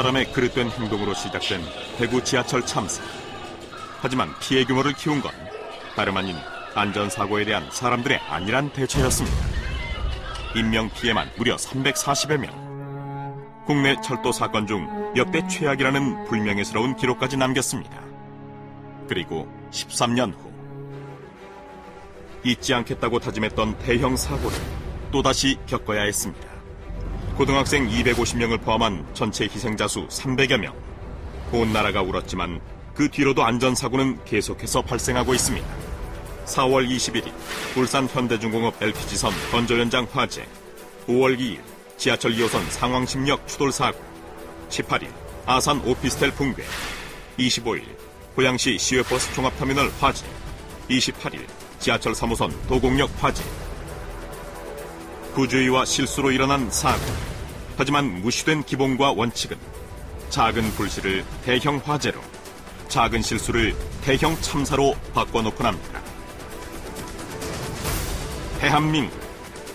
사람의 그릇된 행동으로 시작된 대구 지하철 참사. 하지만 피해 규모를 키운 건 다름 아닌 안전사고에 대한 사람들의 안일한 대처였습니다. 인명피해만 무려 340여 명. 국내 철도 사건 중 역대 최악이라는 불명예스러운 기록까지 남겼습니다. 그리고 13년 후 잊지 않겠다고 다짐했던 대형 사고를 또다시 겪어야 했습니다. 고등학생 250명을 포함한 전체 희생자 수 300여 명. 온 나라가 울었지만 그 뒤로도 안전사고는 계속해서 발생하고 있습니다. 4월 21일 울산 현대중공업 LPG선 건조 현장 화재, 5월 2일 지하철 2호선 상황심역 추돌 사고, 18일 아산 오피스텔 붕괴, 25일 고양시 시외버스 종합터미널 화재, 28일 지하철 3호선 도곡역 화재. 부주의와 실수로 일어난 사고. 하지만 무시된 기본과 원칙은 작은 불씨를 대형 화재로, 작은 실수를 대형 참사로 바꿔놓곤 합니다. 대한민국,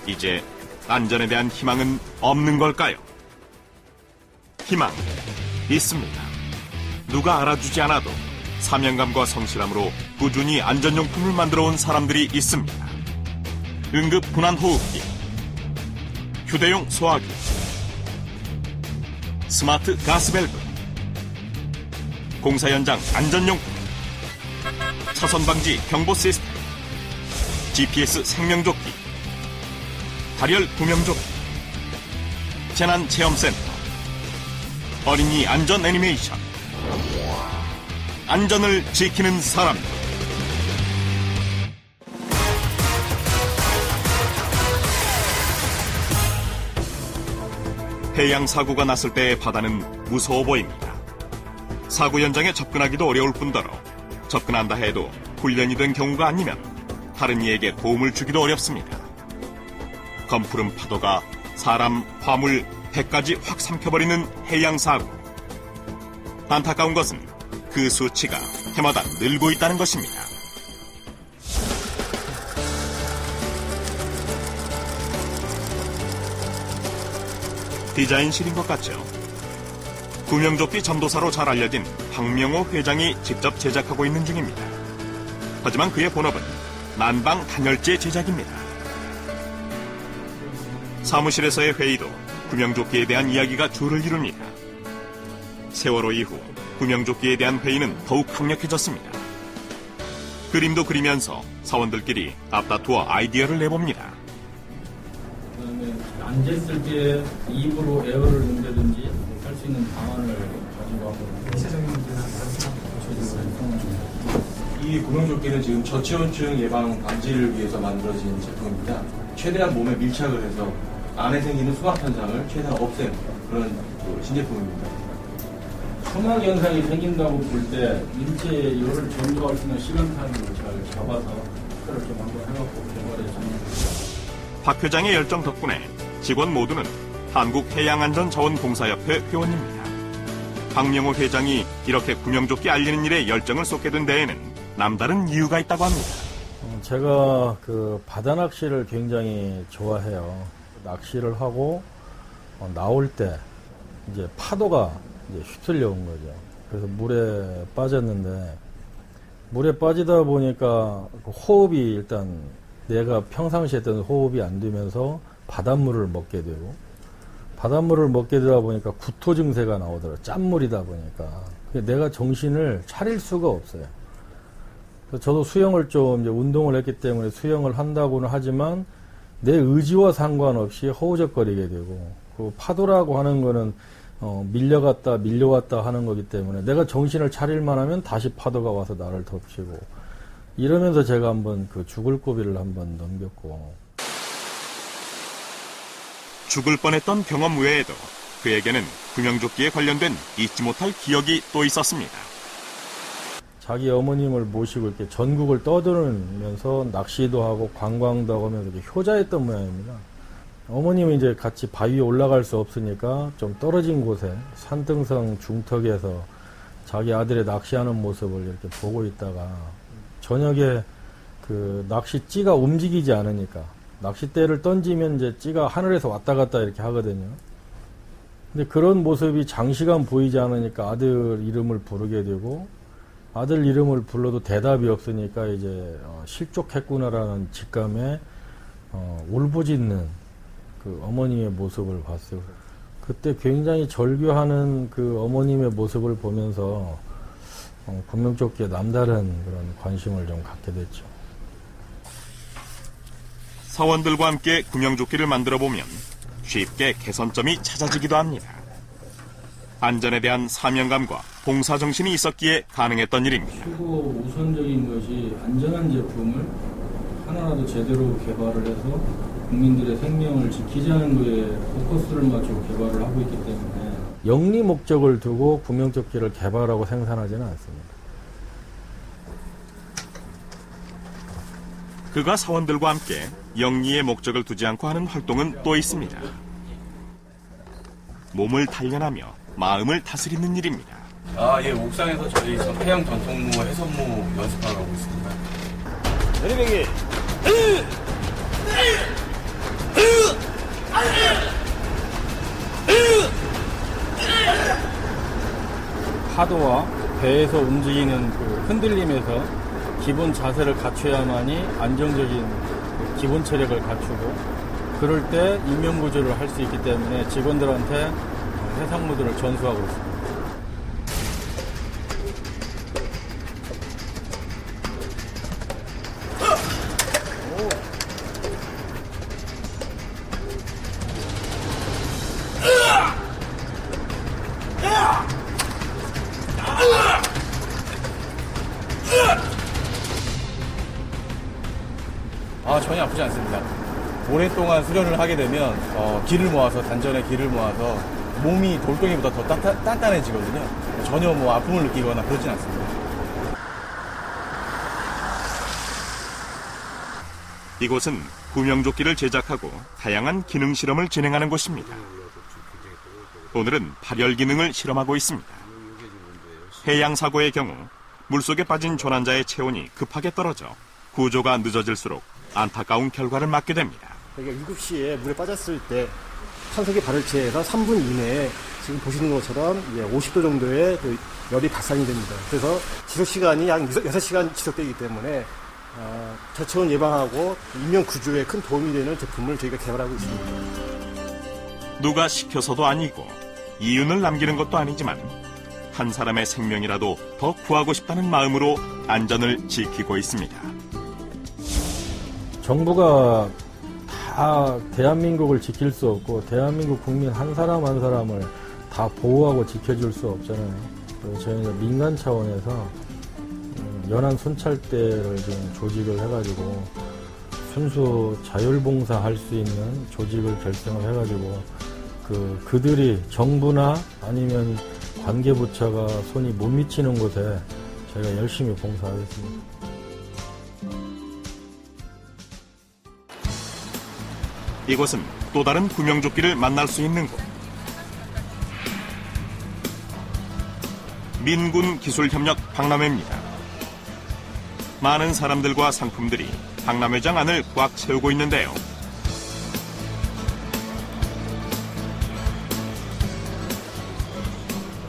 이제 안전에 대한 희망은 없는 걸까요? 희망 있습니다. 누가 알아주지 않아도 사명감과 성실함으로 꾸준히 안전용품을 만들어온 사람들이 있습니다. 응급 분한호흡기, 휴대용 소화기, 스마트 가스밸브, 공사 현장 안전용품, 차선방지 경보 시스템, GPS 생명조끼, 발열 구명조끼, 재난체험센터, 어린이 안전 애니메이션, 안전을 지키는 사람들. 해양 사고가 났을 때의 바다는 무서워 보입니다. 사고 현장에 접근하기도 어려울 뿐더러 접근한다 해도 훈련이 된 경우가 아니면 다른 이에게 도움을 주기도 어렵습니다. 검푸른 파도가 사람, 화물, 배까지 확 삼켜버리는 해양 사고. 안타까운 것은 그 수치가 해마다 늘고 있다는 것입니다. 디자인실인 것 같죠? 구명조끼 전도사로 잘 알려진 박명호 회장이 직접 제작하고 있는 중입니다. 하지만 그의 본업은 난방 단열재 제작입니다. 사무실에서의 회의도 구명조끼에 대한 이야기가 주를 이룹니다. 세월호 이후 구명조끼에 대한 회의는 더욱 강력해졌습니다. 그림도 그리면서 사원들끼리 앞다투어 아이디어를 내봅니다. 그다음에 앉았을 때 입으로 에어를 넣는다든지 할 수 있는 방안을 가지고 하고 이 구명조끼는 지금 저체온증 예방 방지를 위해서 만들어진 제품입니다. 최대한 몸에 밀착을 해서 안에 생기는 수막 현상을 최대한 없애는 그런 신제품입니다. 수막 현상이 생긴다고 볼 때 인체에 열을 전도할 수 있는 시간타임을 잘 잡아서 그걸 좀 한번 해갖고 개발했습니다. 박 회장의 열정 덕분에 직원 모두는 한국해양안전자원공사협회 회원입니다. 박명호 회장이 이렇게 구명조끼 알리는 일에 열정을 쏟게 된 데에는 남다른 이유가 있다고 합니다. 제가 그 바다 낚시를 굉장히 좋아해요. 낚시를 하고 나올 때 이제 파도가 이제 휩쓸려 온 거죠. 그래서 물에 빠졌는데 물에 빠지다 보니까 호흡이 일단 내가 평상시에 했던 호흡이 안 되면서 바닷물을 먹게 되고 바닷물을 먹게 되다 보니까 구토 증세가 나오더라고요. 짠물이다 보니까. 내가 정신을 차릴 수가 없어요. 그래서 저도 수영을 좀 이제 운동을 했기 때문에 수영을 한다고는 하지만 내 의지와 상관없이 허우적거리게 되고 그 파도라고 하는 거는 밀려갔다 하는 거기 때문에 내가 정신을 차릴만 하면 다시 파도가 와서 나를 덮치고 이러면서 제가 한번 그 죽을 고비를 한번 넘겼고 죽을 뻔했던 경험 외에도 그에게는 구명조끼에 관련된 잊지 못할 기억이 또 있었습니다. 자기 어머님을 모시고 이렇게 전국을 떠돌면서 낚시도 하고 관광도 하고 하면서 이렇게 효자였던 모양입니다. 어머님이 이제 같이 바위에 올라갈 수 없으니까 좀 떨어진 곳에 산등성 중턱에서 자기 아들의 낚시하는 모습을 이렇게 보고 있다가 저녁에 그 낚시찌가 움직이지 않으니까 낚싯대를 던지면 이제 찌가 하늘에서 왔다 갔다 이렇게 하거든요. 근데 그런 모습이 장시간 보이지 않으니까 아들 이름을 부르게 되고, 아들 이름을 불러도 대답이 없으니까 이제 실족했구나라는 직감에 울부짖는 그 어머님의 모습을 봤어요. 그때 굉장히 절규하는 그 어머님의 모습을 보면서 구명조끼에 남다른 그런 관심을 좀 갖게 됐죠. 사원들과 함께 구명조끼를 만들어 보면 쉽게 개선점이 찾아지기도 합니다. 안전에 대한 사명감과 봉사정신이 있었기에 가능했던 일입니다. 최고 우선적인 것이 안전한 제품을 하나라도 제대로 개발을 해서 국민들의 생명을 지키자는 거에 포커스를 맞추고 개발을 하고 있기 때문에 영리 목적을 두고 구명조끼를 개발하고 생산하지는 않습니다. 그가 사원들과 함께 영리의 목적을 두지 않고 하는 활동은 또 있습니다. 몸을 단련하며 마음을 다스리는 일입니다. 예, 옥상에서 저희 해양 전통무, 해선무 연습하고 있습니다. 내리뱅이. 파도와 배에서 움직이는 그 흔들림에서 기본 자세를 갖춰야만이 안정적인 기본 체력을 갖추고 그럴 때 인명구조를 할 수 있기 때문에 직원들한테 해상무들을 전수하고 있습니다. 전혀 아프지 않습니다. 오랫동안 수련을 하게 되면 기를 모아서 단전에 기를 모아서 몸이 돌덩이보다 더 단단해지거든요. 전혀 아픔을 느끼거나 그러진 않습니다. 이곳은 구명조끼를 제작하고 다양한 기능 실험을 진행하는 곳입니다. 오늘은 발열 기능을 실험하고 있습니다. 해양사고의 경우 물속에 빠진 조난자의 체온이 급하게 떨어져 구조가 늦어질수록 안타까운 결과를 맞게 됩니다. 그러니까 7시에 물에 빠졌을 때 산소기 발열체에서 3분 이내에 지금 보시는 것처럼 50도 정도의 그 열이 발산이 됩니다. 그래서 지속시간이 약 6시간 지속되기 때문에 저체온 예방하고 인명 구조에 큰 도움이 되는 제품을 저희가 개발하고 있습니다. 누가 시켜서도 아니고 이윤을 남기는 것도 아니지만 한 사람의 생명이라도 더 구하고 싶다는 마음으로 안전을 지키고 있습니다. 정부가 다 대한민국을 지킬 수 없고 대한민국 국민 한 사람 한 사람을 다 보호하고 지켜줄 수 없잖아요. 그래서 저희는 민간 차원에서 연안 순찰대를 지금 조직을 해가지고 순수 자율봉사 할 수 있는 조직을 결성을 해가지고 그들이 정부나 아니면 관계부처가 손이 못 미치는 곳에 저희가 열심히 봉사하겠습니다. 이곳은 또 다른 구명조끼를 만날 수 있는 곳. 민군기술협력 박람회입니다. 많은 사람들과 상품들이 박람회장 안을 꽉 채우고 있는데요.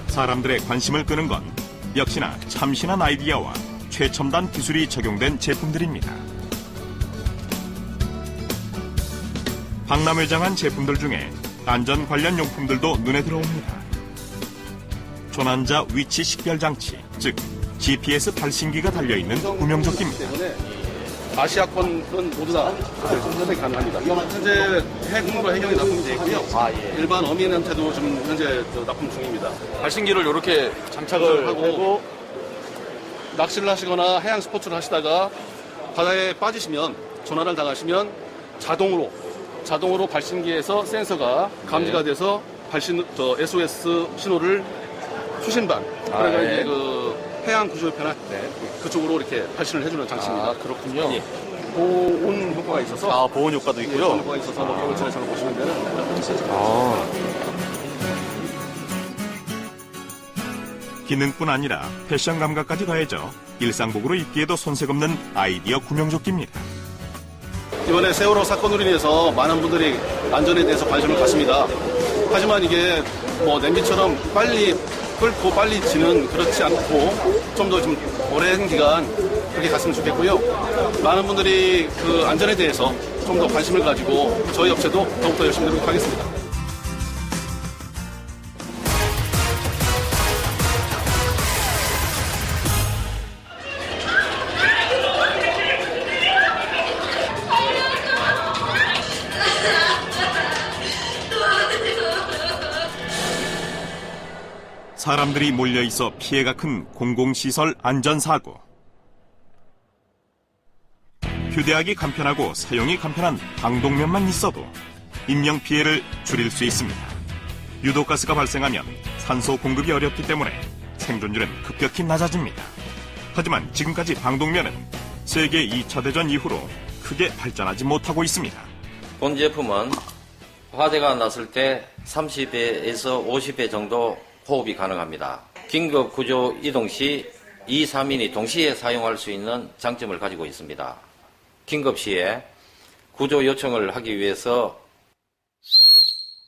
사람들의 관심을 끄는 건 역시나 참신한 아이디어와 최첨단 기술이 적용된 제품들입니다. 박람회장 안 제품들 중에 안전 관련 용품들도 눈에 들어옵니다. 조난자 위치 식별 장치, 즉 GPS 발신기가 달려있는 구명조끼입니다. 아시아권은 모두 다 선택 가능합니다. 현재 해군으로 해경이 납품이 되어 있고요. 일반 어민한테도 지금 현재 납품 중입니다. 발신기를 이렇게 장착을 하고 낚시를 하시거나 해양 스포츠를 하시다가 바다에 빠지시면 전화를 당하시면 자동으로 발신기에서 센서가 감지가 돼서 SOS 신호를 수신반 그러니까 이제 해양 구조편한 그쪽으로 이렇게 발신을 해주는 장치입니다. 그렇군요. 예. 보온 효과가 있어서 보온 효과도 있고요. 보온 효과가 있어서 겨울철에서는 보시면 되는 기능뿐 아니라 패션 감각까지 더해져 일상복으로 입기에도 손색 없는 아이디어 구명조끼입니다. 이번에 세월호 사건으로 인해서 많은 분들이 안전에 대해서 관심을 갖습니다. 하지만 이게 뭐 냄비처럼 빨리 끓고 빨리 지는 그렇지 않고 좀 더 좀 오랜 기간 그렇게 갔으면 좋겠고요. 많은 분들이 그 안전에 대해서 좀 더 관심을 가지고 저희 업체도 더욱더 열심히 노력하겠습니다. 사람들이 몰려있어 피해가 큰 공공시설 안전사고. 휴대하기 간편하고 사용이 간편한 방독면만 있어도 인명피해를 줄일 수 있습니다. 유독가스가 발생하면 산소 공급이 어렵기 때문에 생존율은 급격히 낮아집니다. 하지만 지금까지 방독면은 세계 2차 대전 이후로 크게 발전하지 못하고 있습니다. 본 제품은 화재가 났을 때 30배에서 50배 정도 호흡이 가능합니다. 긴급 구조 이동 시 2, 3인이 동시에 사용할 수 있는 장점을 가지고 있습니다. 긴급 시에 구조 요청을 하기 위해서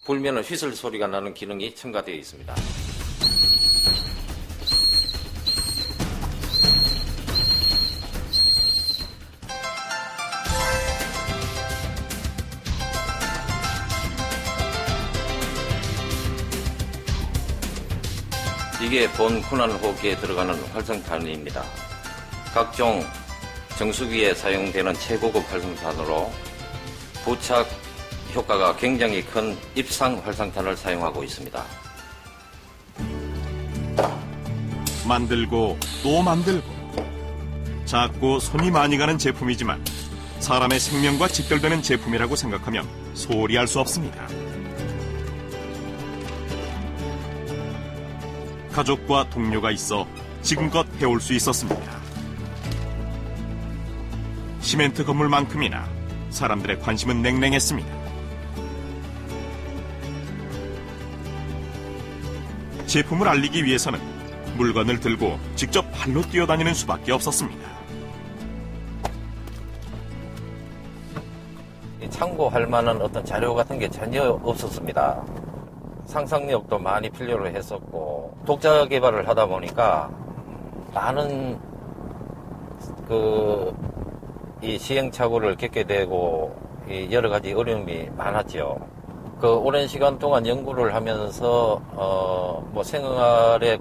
불면은 휘슬 소리가 나는 기능이 첨가되어 있습니다. 이게 본 군안 호기에 들어가는 활성탄입니다. 각종 정수기에 사용되는 최고급 활성탄으로 부착 효과가 굉장히 큰 입상 활성탄을 사용하고 있습니다. 만들고 또 만들고 작고 손이 많이 가는 제품이지만 사람의 생명과 직결되는 제품이라고 생각하면 소홀히 할 수 없습니다. 가족과 동료가 있어 지금껏 해올 수 있었습니다. 시멘트 건물만큼이나 사람들의 관심은 냉랭했습니다. 제품을 알리기 위해서는 물건을 들고 직접 발로 뛰어다니는 수밖에 없었습니다. 참고할 만한 어떤 자료 같은 게 전혀 없었습니다. 상상력도 많이 필요로 했었고 독자 개발을 하다 보니까 많은 이 시행착오를 겪게 되고 여러 가지 어려움이 많았죠. 그 오랜 시간 동안 연구를 하면서 뭐 생활에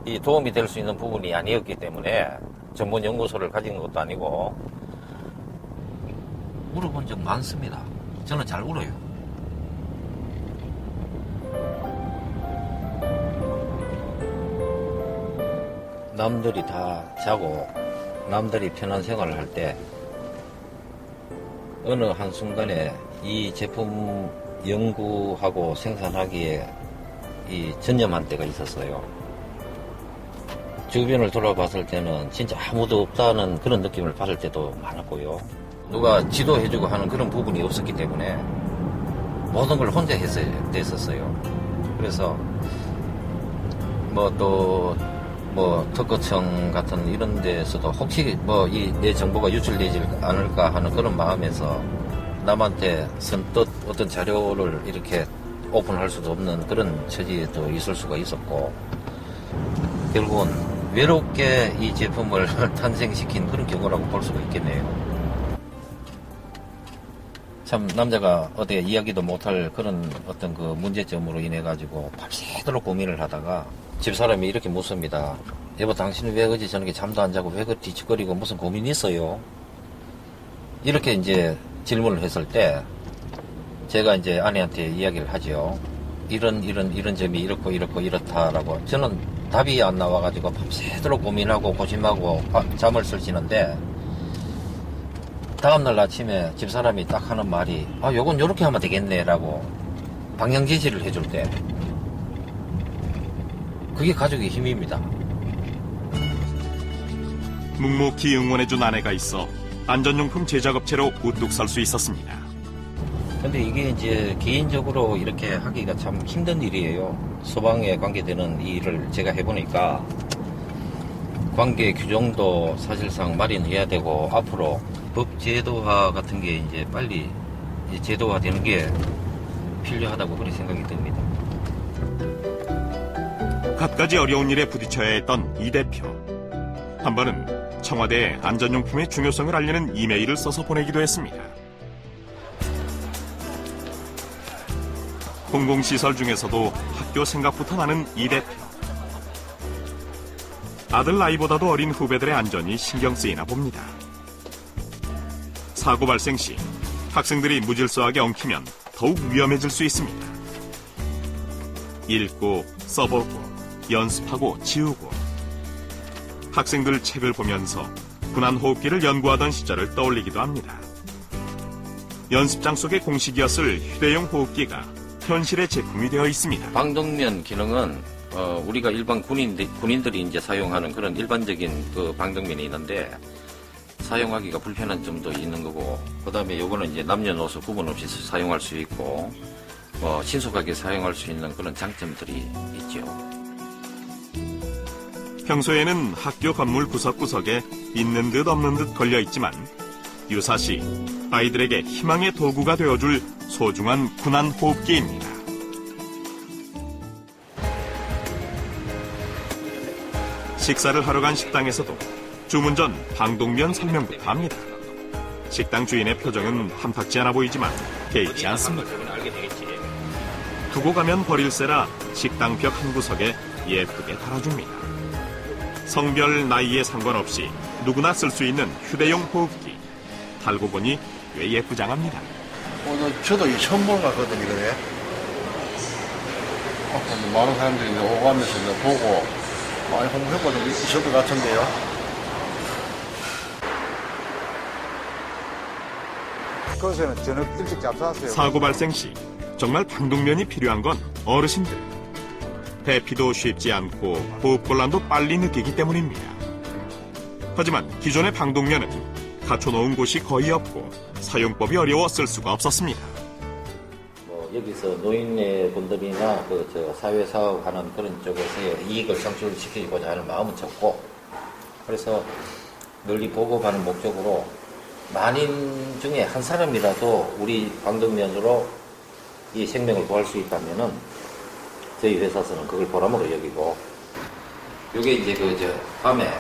이 도움이 될 수 있는 부분이 아니었기 때문에 전문 연구소를 가진 것도 아니고 울어본 적 많습니다. 저는 잘 울어요. 남들이 다 자고 남들이 편한 생활을 할 때 어느 한순간에 이 제품 연구하고 생산하기에 전념한 때가 있었어요. 주변을 돌아봤을 때는 진짜 아무도 없다는 그런 느낌을 받을 때도 많았고요. 누가 지도해주고 하는 그런 부분이 없었기 때문에 모든 걸 혼자 했었어요. 그래서 특허청 같은 이런 데서도 혹시 내 정보가 유출되지 않을까 하는 그런 마음에서 남한테 선뜻 어떤 자료를 이렇게 오픈할 수도 없는 그런 처지에도 있을 수가 있었고, 결국은 외롭게 이 제품을 탄생시킨 그런 경우라고 볼 수가 있겠네요. 참 남자가 어디에 이야기도 못할 그런 어떤 그 문제점으로 인해 가지고 밤새도록 고민을 하다가 집사람이 이렇게 묻습니다. 여보, 당신은 왜 어제 저녁에 잠도 안 자고 왜 그 뒤척거리고 무슨 고민이 있어요? 이렇게 이제 질문을 했을 때 제가 이제 아내한테 이야기를 하죠. 이런 점이 이렇고 이렇다라고. 저는 답이 안 나와가지고 밤새도록 고민하고 고심하고 잠을 설치는데, 다음날 아침에 집사람이 딱 하는 말이 요건 요렇게 하면 되겠네 라고 방향 제시를 해줄 때, 그게 가족의 힘입니다. 묵묵히 응원해준 아내가 있어 안전용품 제작업체로 우뚝 설 수 있었습니다. 근데 이게 이제 개인적으로 이렇게 하기가 참 힘든 일이에요. 소방에 관계되는 이 일을 제가 해보니까 관계 규정도 사실상 마련해야 되고, 앞으로 법 제도화 같은 게 이제 빨리 제도화 되는 게 필요하다고 그렇게 생각이 듭니다. 갖가지 어려운 일에 부딪혀야 했던 이 대표. 한 번은 청와대에 안전용품의 중요성을 알리는 이메일을 써서 보내기도 했습니다. 공공시설 중에서도 학교 생각부터 나는 이 대표. 아들 나이보다도 어린 후배들의 안전이 신경 쓰이나 봅니다. 사고 발생 시 학생들이 무질서하게 엉키면 더욱 위험해질 수 있습니다. 읽고 써보고 연습하고 지우고 학생들 책을 보면서 군안 호흡기를 연구하던 시절을 떠올리기도 합니다. 연습장 속의 공식이었을 휴대용 호흡기가 현실의 제품이 되어 있습니다. 방독면 기능은 우리가 일반 군인들이 이제 사용하는 그런 일반적인 그 방독면이 있는데 사용하기가 불편한 점도 있는 거고, 그다음에 요거는 이제 남녀노소 구분 없이 사용할 수 있고 신속하게 사용할 수 있는 그런 장점들이 있죠. 평소에는 학교 건물 구석구석에 있는 듯 없는 듯 걸려 있지만 유사시 아이들에게 희망의 도구가 되어줄 소중한 군안 호흡기입니다. 식사를 하러 간 식당에서도 주문 전 방독면 설명부터 합니다. 식당 주인의 표정은 탐탁지 않아 보이지만 개의치 않습니다. 두고 가면 버릴세라 식당 벽 한 구석에 예쁘게 달아줍니다. 성별, 나이에 상관없이 누구나 쓸 수 있는 휴대용 호흡기. 달고 보니 꽤 예쁘장합니다. 저도 이거 처음 보는 것 같거든요, 그래. 많은 사람들이 오고 하면서 보고 많이 홍보 효과도 있을 것 같은데요. 그것에는 저녁 일찍 잡수었어요. 사고 발생 시 정말 방독면이 필요한 건 어르신들. 대피도 쉽지 않고 호흡곤란도 빨리 느끼기 때문입니다. 하지만 기존의 방독면은 갖춰놓은 곳이 거의 없고 사용법이 어려워 쓸 수가 없었습니다. 여기서 노인네 분들이나 사회사업하는 그런 쪽에서 이익을 창출시키고자 하는 마음은 적고, 그래서 널리 보급하는 목적으로 만인 중에 한 사람이라도 우리 방독면으로 이 생명을 구할 수 있다면은 저희 회사에서는 그걸 보람으로 여기고, 요게 이제 밤에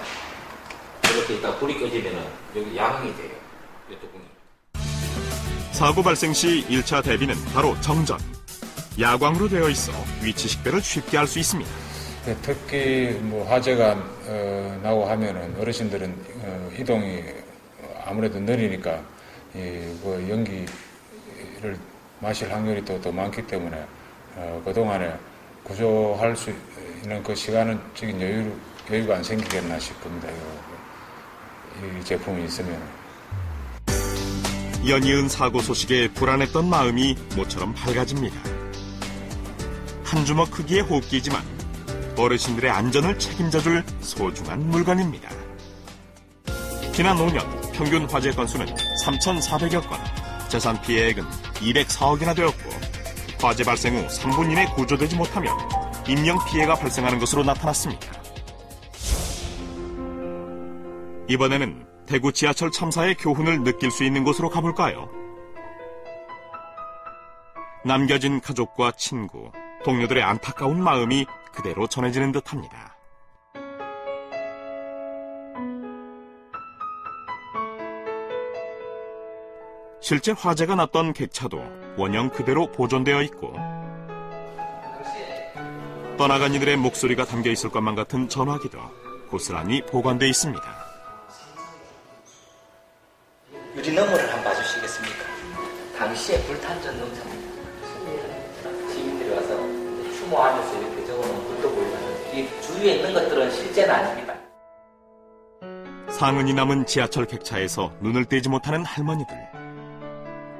이렇게 있다 불이 꺼지면은 여기 야광이 돼요. 이 뚜껑이. 사고 발생 시 1차 대비는 바로 정전. 야광으로 되어 있어 위치 식별을 쉽게 할 수 있습니다. 특히 화재가 나고 하면은 어르신들은 이동이 아무래도 느리니까 연기를 마실 확률이 더 많기 때문에 그동안에 구조할 수 있는 그 시간적인 여유가 안 생기겠나 싶습니다. 이 제품이 있으면. 연이은 사고 소식에 불안했던 마음이 모처럼 밝아집니다. 한 주먹 크기의 호흡기지만 어르신들의 안전을 책임져줄 소중한 물건입니다. 지난 5년 평균 화재 건수는 3,400여 건, 재산 피해액은 204억이나 되었고 화재 발생 후 3분 이내 구조되지 못하면 인명 피해가 발생하는 것으로 나타났습니다. 이번에는 대구 지하철 참사의 교훈을 느낄 수 있는 곳으로 가볼까요? 남겨진 가족과 친구, 동료들의 안타까운 마음이 그대로 전해지는 듯합니다. 실제 화재가 났던 객차도 원형 그대로 보존되어 있고 떠나간 이들의 목소리가 담겨 있을 것만 같은 전화기도 고스란히 보관되어 있습니다. 유리 너머를 한번 봐주시겠습니까? 당시에 불탄전 농장입니다. 시민들이 와서 추모하면서 이렇게 적어놓은 불도 보이면 이 주위에 있는 것들은 실제는 아닙니다. 상흔이 남은 지하철 객차에서 눈을 떼지 못하는 할머니들.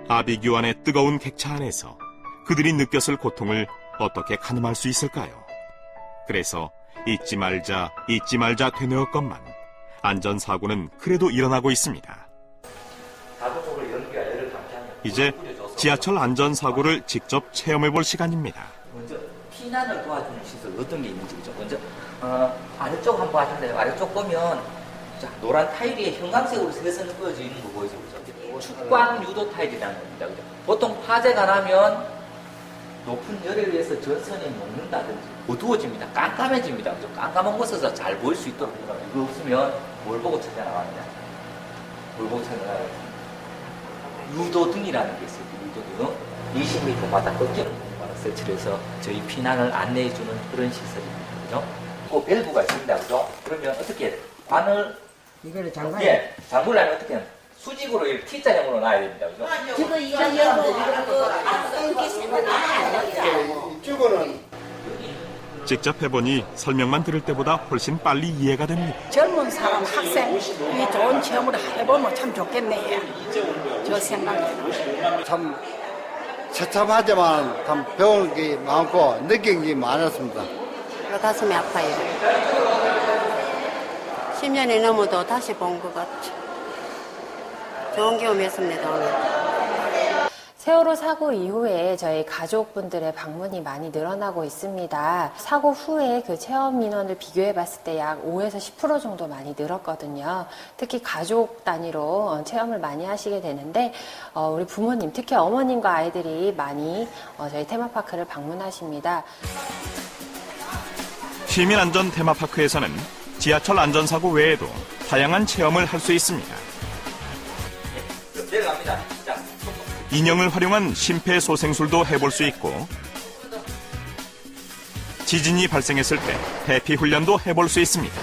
아비규환의 뜨거운 객차 안에서 그들이 느꼈을 고통을 어떻게 가늠할 수 있을까요? 그래서 잊지 말자 되뇌었건만 안전사고는 그래도 일어나고 있습니다. 이제 지하철 안전사고를 직접 체험해볼 시간입니다. 먼저 피난을 도와주는 시설 어떤 게 있는지 먼저 아래쪽 한번 하실래요? 아래쪽 보면 자, 노란 타일이 형광색으로 세선 그어져 있는 거 보이죠? 축광 유도 타일이라는 겁니다. 그죠? 보통 화재가 나면 높은 열에 의해서 전선이 녹는다든지 어두워집니다. 깜깜해집니다. 좀 깜깜한 곳에서 잘 보일 수 있도록 이거 없으면 뭘 보고 찾아나가느냐? 뭘 보고 찾아나가느냐? 유도등이라는 게 있어요. 유도등. 20m 바닥 꺾이는 공간을 설치를 해서 저희 피난을 안내해주는 그런 시설입니다. 그죠? 그 밸브가 있습니다. 그죠? 그러면 어떻게 해야 돼요? 관을 이거를 장관. 예, 잠글려면 어떻게 해요? 수직으로 이렇게 T자형으로 놔야 됩니다. 그죠? 지금 이거 이렇게 생각나요. 이쪽은 직접 해보니 설명만 들을 때보다 훨씬 빨리 이해가 됩니다. 젊은 사람 학생 이 좋은 체험을 해보면 참 좋겠네요. 저 생각에는. 참 처참하지만 참 배울 게 많고 느낀 게 많았습니다. 가슴이 아파요. 10년이 넘어도 다시 본 것 같아. 좋은 경험이었습니다, 오늘. 세월호 사고 이후에 저희 가족분들의 방문이 많이 늘어나고 있습니다. 사고 후에 그 체험 민원을 비교해 봤을 때 약 5에서 10% 정도 많이 늘었거든요. 특히 가족 단위로 체험을 많이 하시게 되는데 우리 부모님, 특히 어머님과 아이들이 많이 저희 테마파크를 방문하십니다. 시민안전 테마파크에서는 지하철 안전사고 외에도 다양한 체험을 할 수 있습니다. 내려갑니다. 자. 인형을 활용한 심폐소생술도 해볼 수 있고 지진이 발생했을 때 대피 훈련도 해볼 수 있습니다.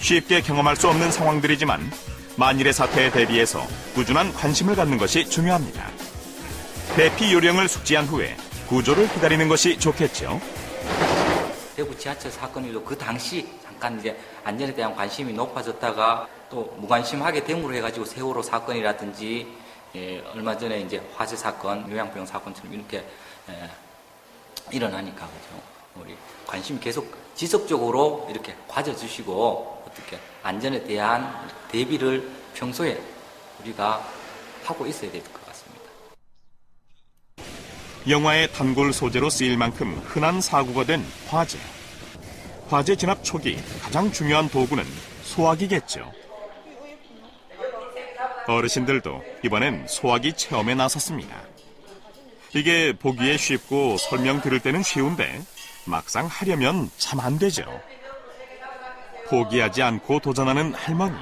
쉽게 경험할 수 없는 상황들이지만 만일의 사태에 대비해서 꾸준한 관심을 갖는 것이 중요합니다. 대피 요령을 숙지한 후에 구조를 기다리는 것이 좋겠죠. 대구 지하철 사건일로 그 당시 잠깐 이제 안전에 대한 관심이 높아졌다가 또 무관심하게 됨으로 해가지고 세월호 사건이라든지 얼마 전에 이제 화재 사건, 요양병 사건처럼 이렇게 일어나니까 그죠. 우리 관심이 계속 지속적으로 이렇게 가져주시고 어떻게 안전에 대한 대비를 평소에 우리가 하고 있어야 될 것 같습니다. 영화의 단골 소재로 쓰일 만큼 흔한 사고가 된 화재. 화재 진압 초기 가장 중요한 도구는 소화기겠죠. 어르신들도 이번엔 소화기 체험에 나섰습니다. 이게 보기에 쉽고 설명 들을 때는 쉬운데 막상 하려면 참 안 되죠. 포기하지 않고 도전하는 할머니.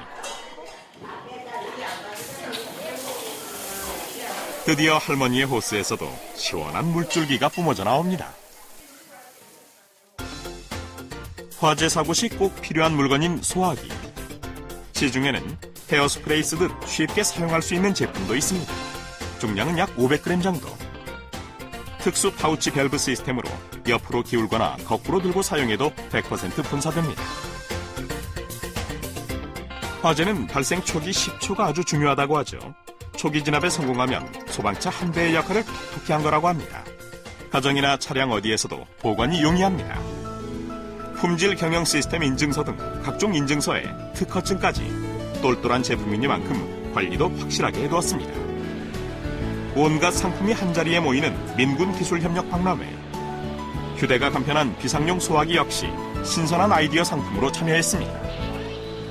드디어 할머니의 호스에서도 시원한 물줄기가 뿜어져 나옵니다. 화재 사고 시 꼭 필요한 물건인 소화기. 시중에는 헤어스프레이 쓰듯 쉽게 사용할 수 있는 제품도 있습니다. 중량은 약 500g 정도. 특수 파우치 밸브 시스템으로 옆으로 기울거나 거꾸로 들고 사용해도 100% 분사됩니다. 화재는 발생 초기 10초가 아주 중요하다고 하죠. 초기 진압에 성공하면 소방차 한 대의 역할을 톡톡히 한 거라고 합니다. 가정이나 차량 어디에서도 보관이 용이합니다. 품질 경영 시스템 인증서 등 각종 인증서에 특허증까지 똘똘한 제품이니만큼 관리도 확실하게 해두었습니다. 온갖 상품이 한자리에 모이는 민군기술협력 박람회. 휴대가 간편한 비상용 소화기 역시 신선한 아이디어 상품으로 참여했습니다.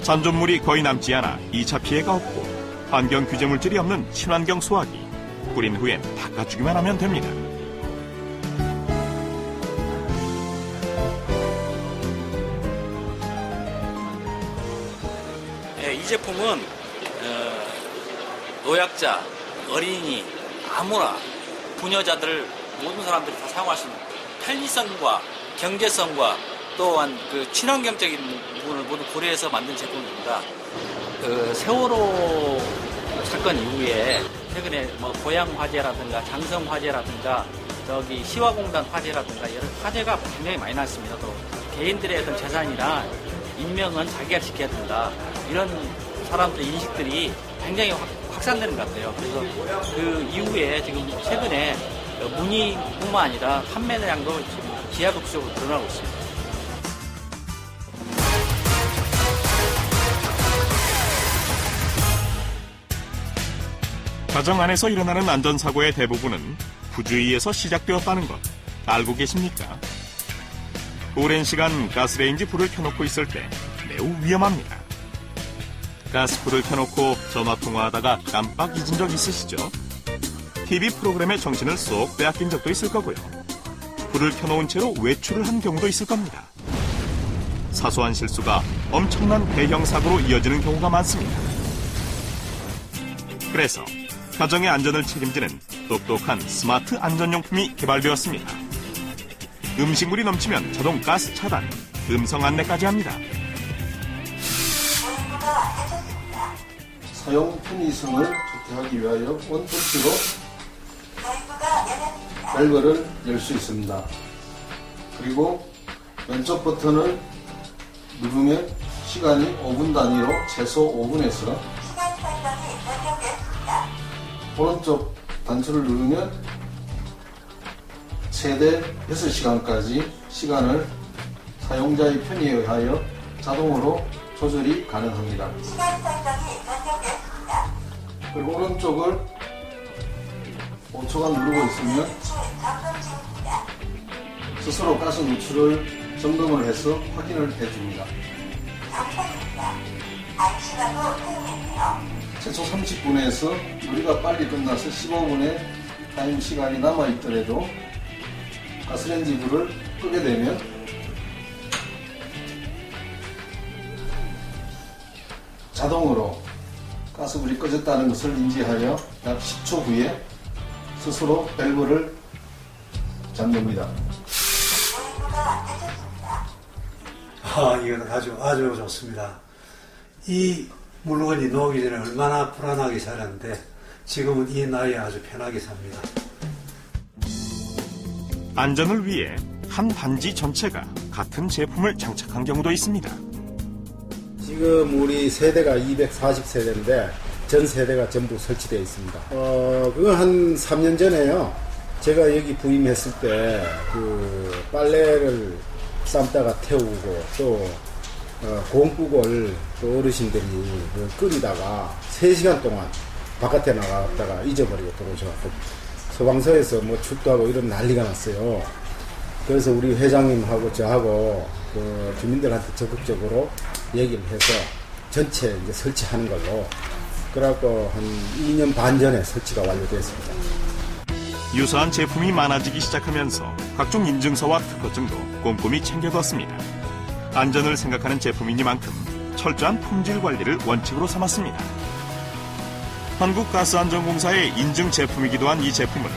잔존물이 거의 남지 않아 2차 피해가 없고 환경 규제 물질이 없는 친환경 소화기. 뿌린 후엔 닦아주기만 하면 됩니다. 이 제품은 노약자, 어린이, 아무나, 부녀자들 모든 사람들이 다 사용할 수 있는 편리성과 경제성과 또한 그 친환경적인 부분을 모두 고려해서 만든 제품입니다. 세월호 사건 이후에 최근에 뭐 고양 화재라든가 장성 화재라든가 저기 시화공단 화재라든가 여러 화재가 굉장히 많이 났습니다. 또 개인들의 어떤 재산이나 인명은 자기가 지켜야 된다. 이런 사람들의 인식들이 굉장히 확산되는 것 같아요. 그래서 그 이후에 지금 최근에 문의뿐만 아니라 판매량도 지금 기하급수적으로 늘어나고 있습니다. 가정 안에서 일어나는 안전사고의 대부분은 부주의에서 시작되었다는 것 알고 계십니까? 오랜 시간 가스레인지 불을 켜놓고 있을 때 매우 위험합니다. 가스불을 켜놓고 전화통화하다가 깜빡 잊은 적 있으시죠? TV 프로그램의 정신을 쏙 빼앗긴 적도 있을 거고요. 불을 켜놓은 채로 외출을 한 경우도 있을 겁니다. 사소한 실수가 엄청난 대형 사고로 이어지는 경우가 많습니다. 그래서 가정의 안전을 책임지는 똑똑한 스마트 안전용품이 개발되었습니다. 음식물이 넘치면 자동 가스 차단, 음성 안내까지 합니다. 사용 편의성을 좋게 하기 위하여 원터치로 밸브를 열 수 있습니다. 그리고 왼쪽 버튼을 누르면 시간이 5분 단위로 최소 5분에서 오른쪽 단추를 누르면 최대 6시간까지 시간을 사용자의 편의에 의하여 자동으로 조절이 가능합니다. 그리고 오른쪽을 5초간 누르고 있으면 스스로 가스 누출을 점검을 해서 확인을 해줍니다. 최소 30분에서 우리가 빨리 끝나서 15분의 타임 시간이 남아있더라도 가스레인지 불을 끄게 되면 자동으로 가스불이 꺼졌다는 것을 인지하여 약 10초 후에 스스로 밸브를 잠깁니다. 이건 아주 좋습니다. 이 물건이 나오기 전에 얼마나 불안하게 살았는데 지금은 이 나이에 아주 편하게 삽니다. 안전을 위해 한 단지 전체가 같은 제품을 장착한 경우도 있습니다. 지금 우리 세대가 240세대인데 전 세대가 전부 설치되어 있습니다. 그건 한 3년 전에요. 제가 여기 부임했을 때 그 빨래를 삶다가 태우고 또 공국을 또 어르신들이 끓이다가 3시간 동안 바깥에 나갔다가 잊어버리고 들어오셔서 소방서에서 뭐 출두하고 이런 난리가 났어요. 그래서 우리 회장님하고 저하고 그 주민들한테 적극적으로 얘기를 해서 전체 이제 설치하는 걸로 그래갖고 한 2년 반 전에 설치가 완료됐습니다. 유사한 제품이 많아지기 시작하면서 각종 인증서와 특허증도 꼼꼼히 챙겨뒀습니다. 안전을 생각하는 제품이니만큼 철저한 품질 관리를 원칙으로 삼았습니다. 한국가스안전공사의 인증 제품이기도 한 이 제품은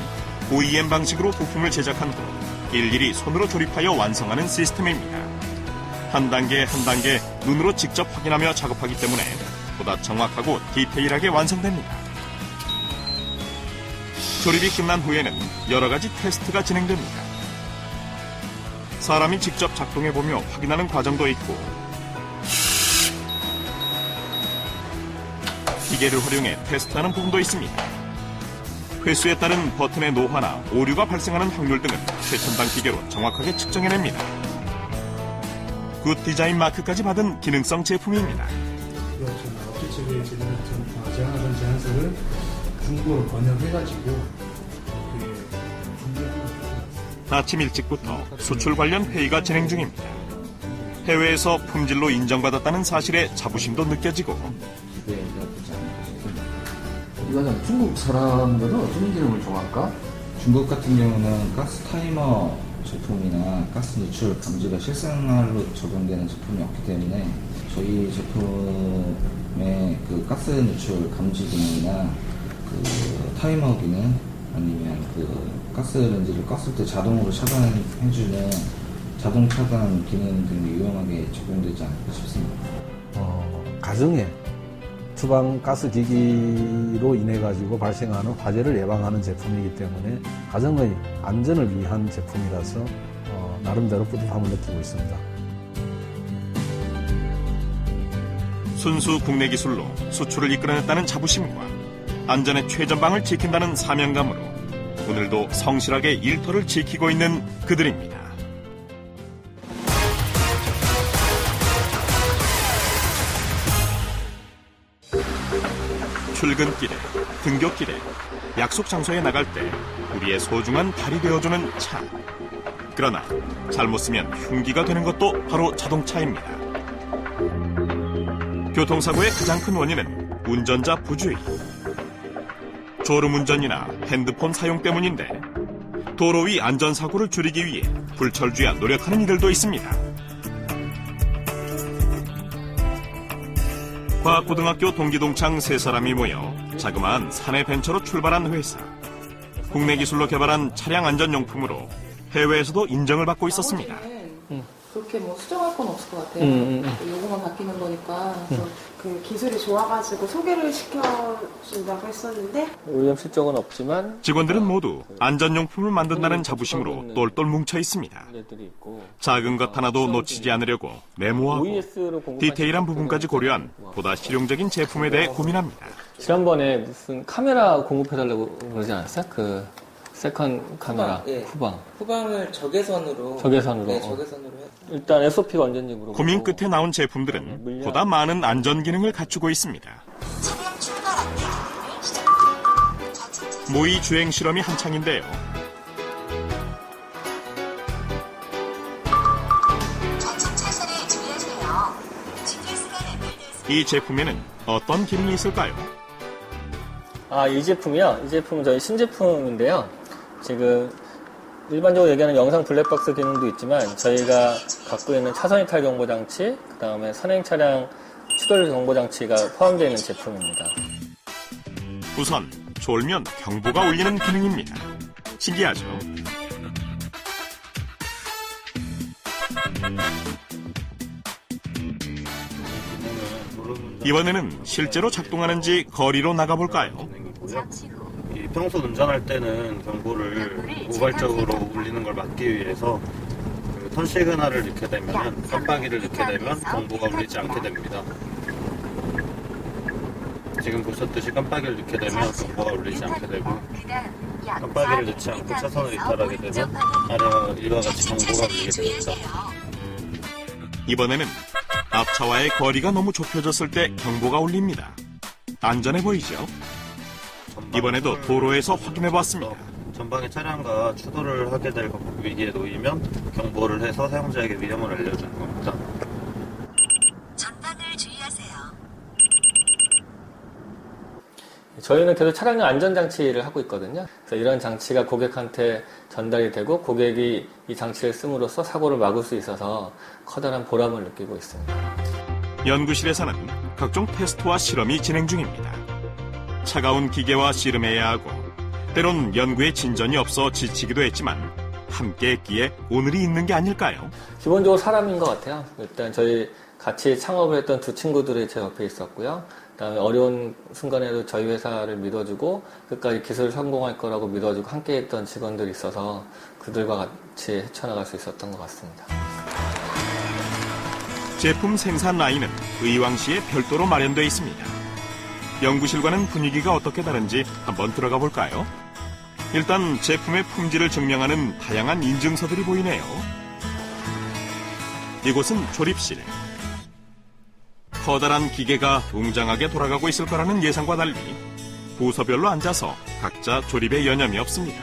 OEM 방식으로 부품을 제작한 후 일일이 손으로 조립하여 완성하는 시스템입니다. 한 단계 한 단계 눈으로 직접 확인하며 작업하기 때문에 보다 정확하고 디테일하게 완성됩니다. 조립이 끝난 후에는 여러 가지 테스트가 진행됩니다. 사람이 직접 작동해보며 확인하는 과정도 있고 기계를 활용해 테스트하는 부분도 있습니다. 횟수에 따른 버튼의 노화나 오류가 발생하는 확률 등은 최첨단 기계로 정확하게 측정해냅니다. 굿 디자인 마크까지 받은 기능성 제품입니다. 업체 측에 제안하던 제안서를 중국어로 번역해가지고 아침 일찍부터 수출 관련 회의가 진행 중입니다. 해외에서 품질로 인정받았다는 사실에 자부심도 느껴지고 이거는 중국 사람들은 어떤 기름을 좋아할까? 중국 같은 경우는 가스 타이머 제품이나 가스 누출 감지가 실생활로 적용되는 제품이 없기 때문에 저희 제품의 그 가스 누출 감지 기능이나 그 타이머 기능 아니면 그 가스레인지를 껐을 때 자동으로 차단해주는 자동 차단 기능 등이 유용하게 적용되지 않을까 싶습니다. 가정에 주방 가스기기로 인해 가지고 발생하는 화재를 예방하는 제품이기 때문에 가정의 안전을 위한 제품이라서 나름대로 뿌듯함을 느끼고 있습니다. 순수 국내 기술로 수출을 이끌어냈다는 자부심과 안전의 최전방을 지킨다는 사명감으로 오늘도 성실하게 일터를 지키고 있는 그들입니다. 출근길에, 등굣길에, 약속 장소에 나갈 때 우리의 소중한 달이 되어주는 차. 그러나 잘못 쓰면 흉기가 되는 것도 바로 자동차입니다. 교통사고의 가장 큰 원인은 운전자 부주의. 졸음운전이나 핸드폰 사용 때문인데 도로 위 안전사고를 줄이기 위해 불철주야 노력하는 이들도 있습니다. 과학고등학교 동기동창 3사람이 모여 자그마한 사내 벤처로 출발한 회사. 국내 기술로 개발한 차량 안전용품으로 해외에서도 인정을 받고 있었습니다. 그렇게 뭐 수정할 건 없을 것 같아요. 요거만 바뀌는 거니까. 그 기술이 좋아가지고 소개를 시켜준다고 했었는데 오염 실적은 없지만 직원들은 모두 안전용품을 만든다는 자부심으로 똘똘 뭉쳐 있습니다. 작은 것 하나도 놓치지 않으려고 메모하고 디테일한 부분까지 고려한 보다 실용적인 제품에 대해 고민합니다. 지난번에 무슨 카메라 공급해달라고 그러지 않았어요? 그 세컨 카메라, 후방. 후방을 적외선으로. 네, 적외선으로 해. 일단 SOP가 언제인지 물어보고. 고민 끝에 나온 제품들은 보다 많은 안전 기능을 갖추고 있습니다. 모의 주행 실험이 한창인데요. 이 제품에는 어떤 기능이 있을까요? 이 제품이요? 이 제품은 저희 신제품인데요. 지금 일반적으로 얘기하는 영상 블랙박스 기능도 있지만 저희가 갖고 있는 차선 이탈 경보 장치, 그 다음에 선행 차량 추돌 경보 장치가 포함되어 있는 제품입니다. 우선 졸면 경보가 울리는 기능입니다. 신기하죠? 이번에는 실제로 작동하는지 거리로 나가볼까요? 평소 운전할 때는 경보를 우발적으로 울리는 걸 막기 위해서 턴 시그널을 넣게 되면 깜빡이를 넣게 되면 경보가 울리지 않게 됩니다. 지금 보셨듯이 깜빡이를 넣게 되면 경보가 울리지 않게 되고 깜빡이를 넣지 않고 차선을 이탈하게 되면 아래와 이와 같이 경보가 울리게 됩니다. 이번에는 앞차와의 거리가 너무 좁혀졌을 때 경보가 울립니다. 안전해 보이죠? 이번에도 도로에서 확인해봤습니다. 전방의 차량과 추돌을 하게 될 위기에 놓이면 경보를 해서 사용자에게 위험을 알려주는 겁니다. 전방을 주의하세요. 저희는 계속 차량용 안전장치를 하고 있거든요. 그래서 이런 장치가 고객한테 전달이 되고 고객이 이 장치를 씀으로써 사고를 막을 수 있어서 커다란 보람을 느끼고 있습니다. 연구실에서는 각종 테스트와 실험이 진행 중입니다. 차가운 기계와 씨름해야 하고 때론 연구에 진전이 없어 지치기도 했지만 함께 했기에 오늘이 있는 게 아닐까요? 기본적으로 사람인 것 같아요. 일단 저희 같이 창업을 했던 두 친구들이 제 옆에 있었고요. 그다음에 어려운 순간에도 저희 회사를 믿어주고 끝까지 기술을 성공할 거라고 믿어주고 함께 했던 직원들이 있어서 그들과 같이 헤쳐나갈 수 있었던 것 같습니다. 제품 생산 라인은 의왕시에 별도로 마련되어 있습니다. 연구실과는 분위기가 어떻게 다른지 한번 들어가 볼까요? 일단 제품의 품질을 증명하는 다양한 인증서들이 보이네요. 이곳은 조립실. 커다란 기계가 웅장하게 돌아가고 있을 거라는 예상과 달리 부서별로 앉아서 각자 조립에 여념이 없습니다.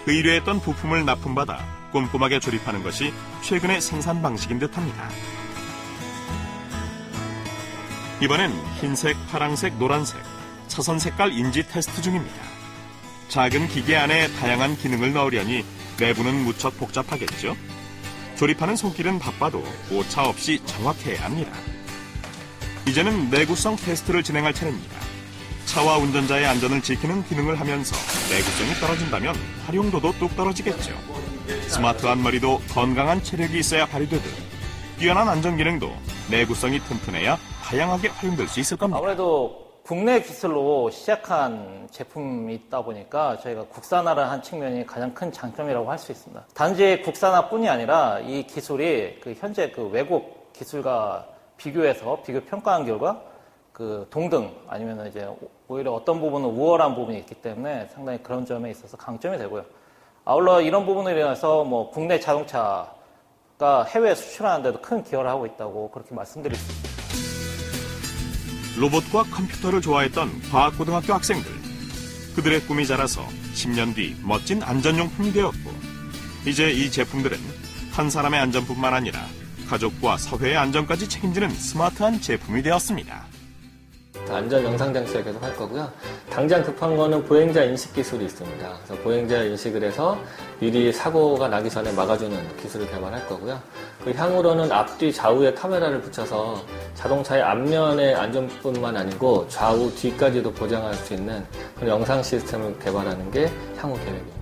의뢰했던 부품을 납품받아 꼼꼼하게 조립하는 것이 최근의 생산 방식인 듯합니다. 이번엔 흰색, 파랑색, 노란색, 차선 색깔 인지 테스트 중입니다. 작은 기계 안에 다양한 기능을 넣으려니 내부는 무척 복잡하겠죠? 조립하는 손길은 바빠도 오차 없이 정확해야 합니다. 이제는 내구성 테스트를 진행할 차례입니다. 차와 운전자의 안전을 지키는 기능을 하면서 내구성이 떨어진다면 활용도도 뚝 떨어지겠죠. 스마트한 머리도 건강한 체력이 있어야 발휘되듯 뛰어난 안전 기능도 내구성이 튼튼해야 다양하게 활용될 수 있을 겁니다. 아무래도 국내 기술로 시작한 제품이 있다 보니까 저희가 국산화를 한 측면이 가장 큰 장점이라고 할 수 있습니다. 단지 국산화뿐이 아니라 이 기술이 현재 외국 기술과 비교해서 비교 평가한 결과 동등 아니면 이제 오히려 어떤 부분은 우월한 부분이 있기 때문에 상당히 그런 점에 있어서 강점이 되고요. 아울러 이런 부분에 인해서 국내 자동차가 해외에 수출하는 데도 큰 기여를 하고 있다고 그렇게 말씀드릴 수 있습니다. 로봇과 컴퓨터를 좋아했던 과학고등학교 학생들. 그들의 꿈이 자라서 10년 뒤 멋진 안전용품이 되었고 이제 이 제품들은 한 사람의 안전뿐만 아니라 가족과 사회의 안전까지 책임지는 스마트한 제품이 되었습니다. 안전 영상 장치를 계속 할 거고요. 당장 급한 거는 보행자 인식 기술이 있습니다. 그래서 보행자 인식을 해서 미리 사고가 나기 전에 막아주는 기술을 개발할 거고요. 그 향후로는 앞뒤 좌우에 카메라를 붙여서 자동차의 앞면의 안전뿐만 아니고 좌우 뒤까지도 보장할 수 있는 그런 영상 시스템을 개발하는 게 향후 계획입니다.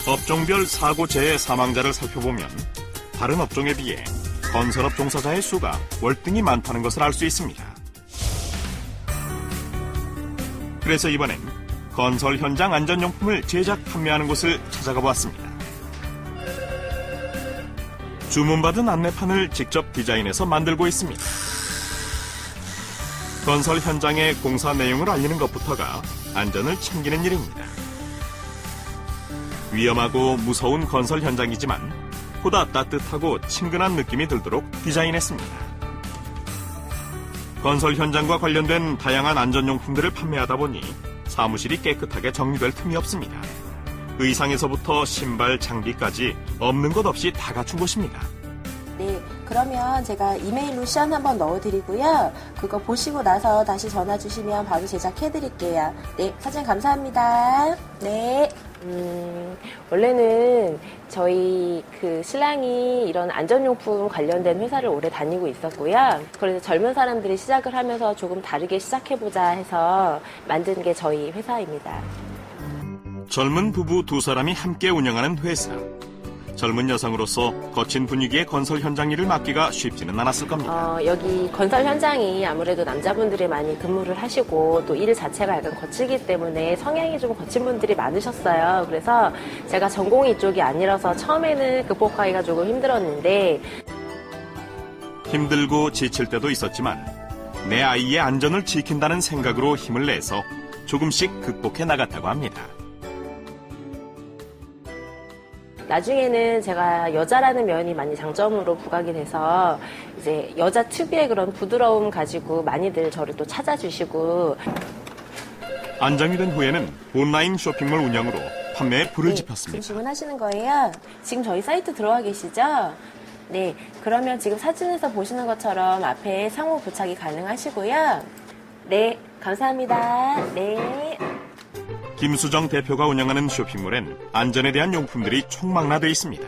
업종별 사고 재해 사망자를 살펴보면 다른 업종에 비해 건설업 종사자의 수가 월등히 많다는 것을 알 수 있습니다. 그래서 이번엔 건설 현장 안전용품을 제작 판매하는 곳을 찾아가 보았습니다. 주문받은 안내판을 직접 디자인해서 만들고 있습니다. 건설 현장의 공사 내용을 알리는 것부터가 안전을 챙기는 일입니다. 위험하고 무서운 건설 현장이지만 보다 따뜻하고 친근한 느낌이 들도록 디자인했습니다. 건설 현장과 관련된 다양한 안전용품들을 판매하다 보니 사무실이 깨끗하게 정리될 틈이 없습니다. 의상에서부터 신발, 장비까지 없는 것 없이 다 갖춘 곳입니다. 네, 그러면 제가 이메일로 시안 한번 넣어드리고요. 그거 보시고 나서 다시 전화 주시면 바로 제작해드릴게요. 네, 사진 감사합니다. 네. 원래는 저희 신랑이 이런 안전용품 관련된 회사를 오래 다니고 있었고요. 그래서 젊은 사람들이 시작을 하면서 조금 다르게 시작해보자 해서 만든 게 저희 회사입니다. 젊은 부부 두 사람이 함께 운영하는 회사. 젊은 여성으로서 거친 분위기의 건설 현장 일을 맡기가 쉽지는 않았을 겁니다. 여기 건설 현장이 아무래도 남자분들이 많이 근무를 하시고 또 일 자체가 약간 거치기 때문에 성향이 좀 거친 분들이 많으셨어요. 그래서 제가 전공이 이쪽이 아니라서 처음에는 극복하기가 조금 힘들었는데 힘들고 지칠 때도 있었지만 내 아이의 안전을 지킨다는 생각으로 힘을 내서 조금씩 극복해 나갔다고 합니다. 나중에는 제가 여자라는 면이 많이 장점으로 부각이 돼서 이제 여자 특유의 그런 부드러움 가지고 많이들 저를 또 찾아주시고 안정이 된 후에는 온라인 쇼핑몰 운영으로 판매에 불을 지폈습니다. 지금 주문하시는 거예요? 지금 저희 사이트 들어와 계시죠? 네, 그러면 지금 사진에서 보시는 것처럼 앞에 상호 부착이 가능하시고요. 네, 감사합니다. 네. 김수정 대표가 운영하는 쇼핑몰엔 안전에 대한 용품들이 총망라돼 있습니다.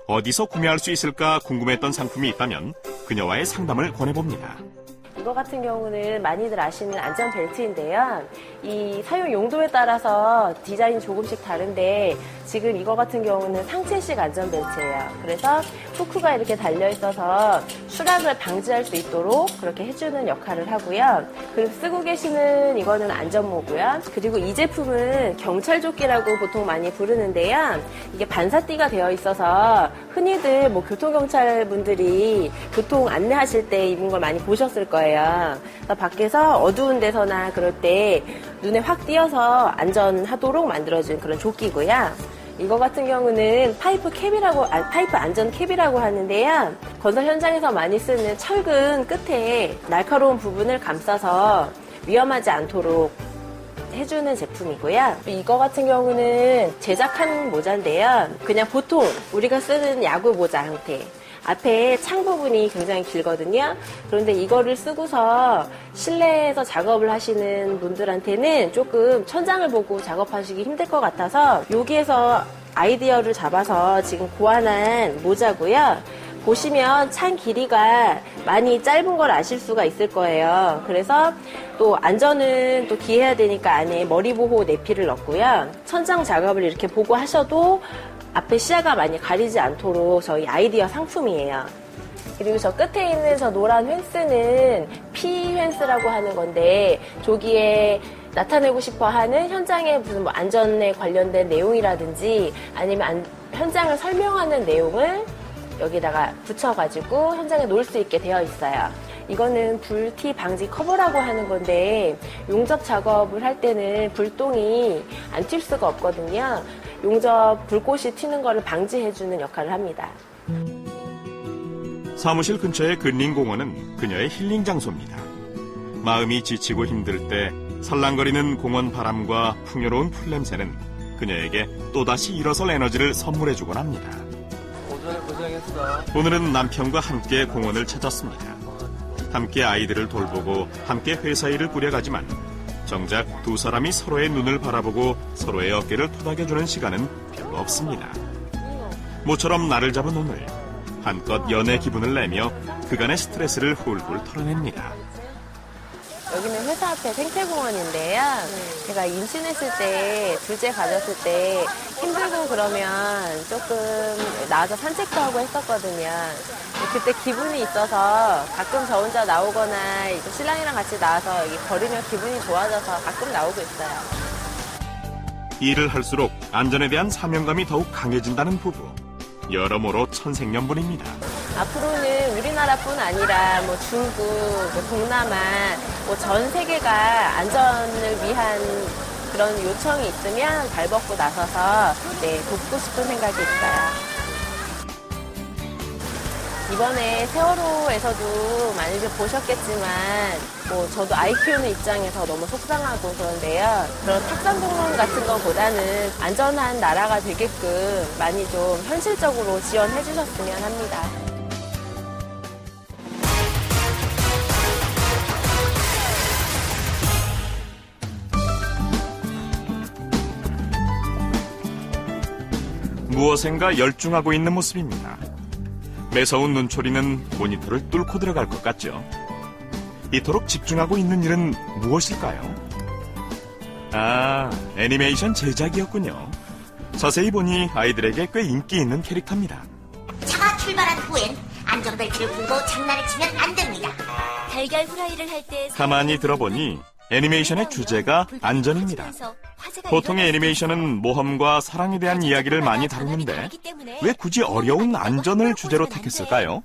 어디서 구매할 수 있을까 궁금했던 상품이 있다면 그녀와의 상담을 권해봅니다. 이거 같은 경우는 많이들 아시는 안전벨트인데요. 이 사용 용도에 따라서 디자인이 조금씩 다른데 지금 이거 같은 경우는 상체식 안전벨트예요. 그래서 후크가 이렇게 달려있어서 추락을 방지할 수 있도록 그렇게 해주는 역할을 하고요. 그리고 쓰고 계시는 이거는 안전모고요. 그리고 이 제품은 경찰조끼라고 보통 많이 부르는데요. 이게 반사띠가 되어 있어서 흔히들 교통경찰 분들이 교통 안내하실 때 입은 걸 많이 보셨을 거예요. 그래서 밖에서 어두운 데서나 그럴 때 눈에 확 띄어서 안전하도록 만들어준 그런 조끼고요. 이거 같은 경우는 파이프 안전 캡이라고 하는데요. 건설 현장에서 많이 쓰는 철근 끝에 날카로운 부분을 감싸서 위험하지 않도록 해주는 제품이고요. 이거 같은 경우는 제작한 모자인데요. 그냥 보통 우리가 쓰는 야구 모자 형태. 앞에 창 부분이 굉장히 길거든요. 그런데 이거를 쓰고서 실내에서 작업을 하시는 분들한테는 조금 천장을 보고 작업하시기 힘들 것 같아서 여기에서 아이디어를 잡아서 지금 고안한 모자고요. 보시면 창 길이가 많이 짧은 걸 아실 수가 있을 거예요. 그래서 또 안전은 또 기해야 되니까 안에 머리보호 내피를 넣고요. 천장 작업을 이렇게 보고 하셔도 앞에 시야가 많이 가리지 않도록 저희 아이디어 상품이에요. 그리고 저 끝에 있는 저 노란 횡스는 P-횡스라고 하는 건데 저기에 나타내고 싶어 하는 현장의 무슨 안전에 관련된 내용이라든지 아니면 현장을 설명하는 내용을 여기다가 붙여가지고 현장에 놓을 수 있게 되어 있어요. 이거는 불티 방지 커버라고 하는 건데 용접 작업을 할 때는 불똥이 안 튈 수가 없거든요. 용접 불꽃이 튀는 거를 방지해주는 역할을 합니다. 사무실 근처의 근린공원은 그녀의 힐링 장소입니다. 마음이 지치고 힘들 때 살랑거리는 공원 바람과 풍요로운 풀냄새는 그녀에게 또다시 일어설 에너지를 선물해주곤 합니다. 오늘 고생했어. 오늘은 남편과 함께 공원을 찾았습니다. 함께 아이들을 돌보고 함께 회사 일을 꾸려가지만 정작 두 사람이 서로의 눈을 바라보고 서로의 어깨를 토닥여주는 시간은 별로 없습니다. 모처럼 날을 잡은 오늘 한껏 연애 기분을 내며 그간의 스트레스를 훌훌 털어냅니다. 여기는 회사 앞에 생태공원인데요. 제가 임신했을 때, 둘째 가졌을 때 힘들고 그러면 조금 나와서 산책도 하고 했었거든요. 그때 기분이 있어서 가끔 저 혼자 나오거나 이제 신랑이랑 같이 나와서 여기 걸으면 기분이 좋아져서 가끔 나오고 있어요. 일을 할수록 안전에 대한 사명감이 더욱 강해진다는 부부. 여러모로 천생연분입니다. 앞으로는 우리나라뿐 아니라 뭐 중국, 뭐 동남아, 뭐 전 세계가 안전을 위한 그런 요청이 있으면 발벗고 나서서 돕고 싶은 생각이 있어요. 이번에 세월호에서도 많이들 보셨겠지만 뭐 저도 아이 키우는 입장에서 너무 속상하고 그런데요. 그런 탁상공론 같은 것보다는 안전한 나라가 되게끔 많이 좀 현실적으로 지원해 주셨으면 합니다. 무엇인가 열중하고 있는 모습입니다. 매서운 눈초리는 모니터를 뚫고 들어갈 것 같죠. 이토록 집중하고 있는 일은 무엇일까요? 아, 애니메이션 제작이었군요. 자세히 보니 아이들에게 꽤 인기 있는 캐릭터입니다. 차가 출발한 후엔 안전벨트를 풀고 장난을 치면 안 됩니다. 달걀 후라이를 할 때 가만히 들어보니 애니메이션의 주제가 안전입니다. 보통의 애니메이션은 모험과 사랑에 대한 이야기를 많이 다루는데 왜 굳이 어려운 안전을 주제로 택했을까요?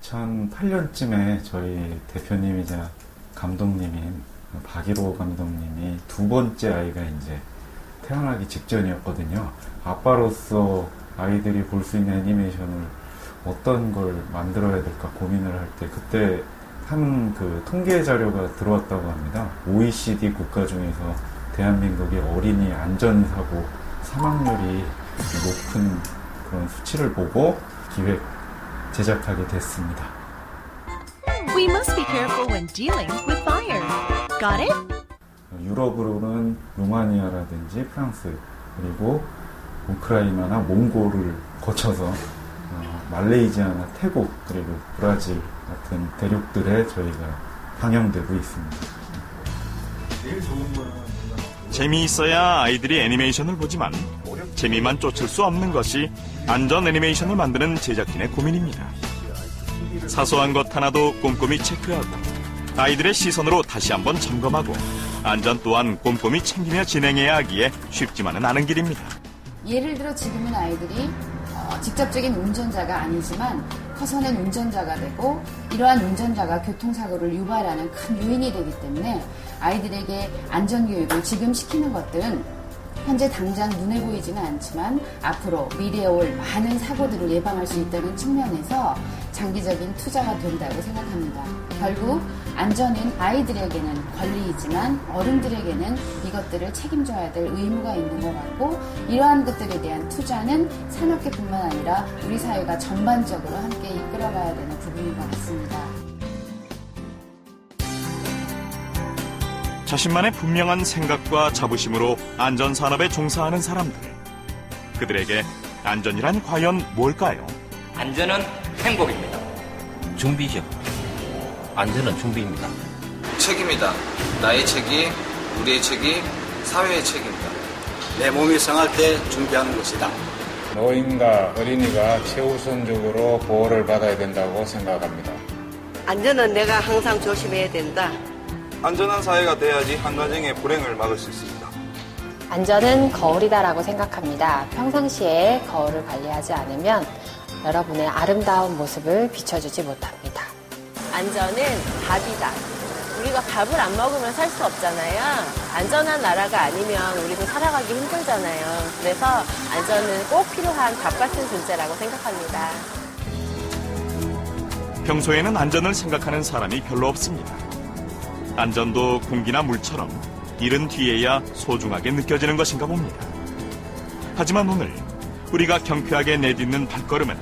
2008년쯤에 저희 대표님이자 감독님인 박일호 감독님이 두 번째 아이가 이제 태어나기 직전이었거든요. 아빠로서 아이들이 볼 수 있는 애니메이션을 어떤 걸 만들어야 될까 고민을 할 때 그때 한 그 통계 자료가 들어왔다고 합니다. OECD 국가 중에서 대한민국의 어린이 안전사고 사망률이 높은 그런 수치를 보고 기획 제작하게 됐습니다. We must be careful when dealing with fire. Got it? 유럽으로는 루마니아라든지 프랑스 그리고 우크라이나나 몽골을 거쳐서 말레이시아나 태국 그리고 브라질 같은 대륙들에 저희가 방영되고 있습니다. 재미있어야 아이들이 애니메이션을 보지만 재미만 쫓을 수 없는 것이 안전 애니메이션을 만드는 제작진의 고민입니다. 사소한 것 하나도 꼼꼼히 체크하고 아이들의 시선으로 다시 한번 점검하고 안전 또한 꼼꼼히 챙기며 진행해야 하기에 쉽지만은 않은 길입니다. 예를 들어 지금은 아이들이 직접적인 운전자가 아니지만 커서는 운전자가 되고 이러한 운전자가 교통사고를 유발하는 큰 요인이 되기 때문에 아이들에게 안전교육을 지금 시키는 것들은 현재 당장 눈에 보이지는 않지만 앞으로 미래에 올 많은 사고들을 예방할 수 있다는 측면에서 장기적인 투자가 된다고 생각합니다. 결국 안전은 아이들에게는 권리이지만 어른들에게는 이것들을 책임져야 될 의무가 있는 것 같고 이러한 것들에 대한 투자는 산업계뿐만 아니라 우리 사회가 전반적으로 함께 이끌어가야 되는 부분인 것 같습니다. 자신만의 분명한 생각과 자부심으로 안전산업에 종사하는 사람들. 그들에게 안전이란 과연 뭘까요? 안전은 행복입니다. 준비죠. 안전은 준비입니다. 책임이다. 나의 책임, 우리의 책임, 사회의 책임이다. 내 몸이 상할 때 준비하는 것이다. 노인과 어린이가 최우선적으로 보호를 받아야 된다고 생각합니다. 안전은 내가 항상 조심해야 된다. 안전한 사회가 돼야지 한가정의 불행을 막을 수 있습니다. 안전은 거울이다라고 생각합니다. 평상시에 거울을 관리하지 않으면 여러분의 아름다운 모습을 비춰주지 못합니다. 안전은 밥이다. 우리가 밥을 안 먹으면 살 수 없잖아요. 안전한 나라가 아니면 우리도 살아가기 힘들잖아요. 그래서 안전은 꼭 필요한 밥 같은 존재라고 생각합니다. 평소에는 안전을 생각하는 사람이 별로 없습니다. 안전도 공기나 물처럼 잃은 뒤에야 소중하게 느껴지는 것인가 봅니다. 하지만 오늘 우리가 경쾌하게 내딛는 발걸음은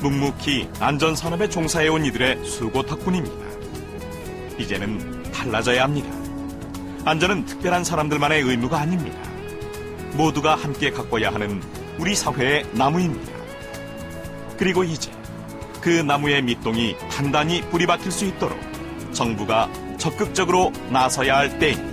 묵묵히 안전산업에 종사해온 이들의 수고 덕분입니다. 이제는 달라져야 합니다. 안전은 특별한 사람들만의 의무가 아닙니다. 모두가 함께 가꿔야 하는 우리 사회의 나무입니다. 그리고 이제 그 나무의 밑동이 단단히 뿌리박힐 수 있도록 정부가 적극적으로 나서야 할 때입니다.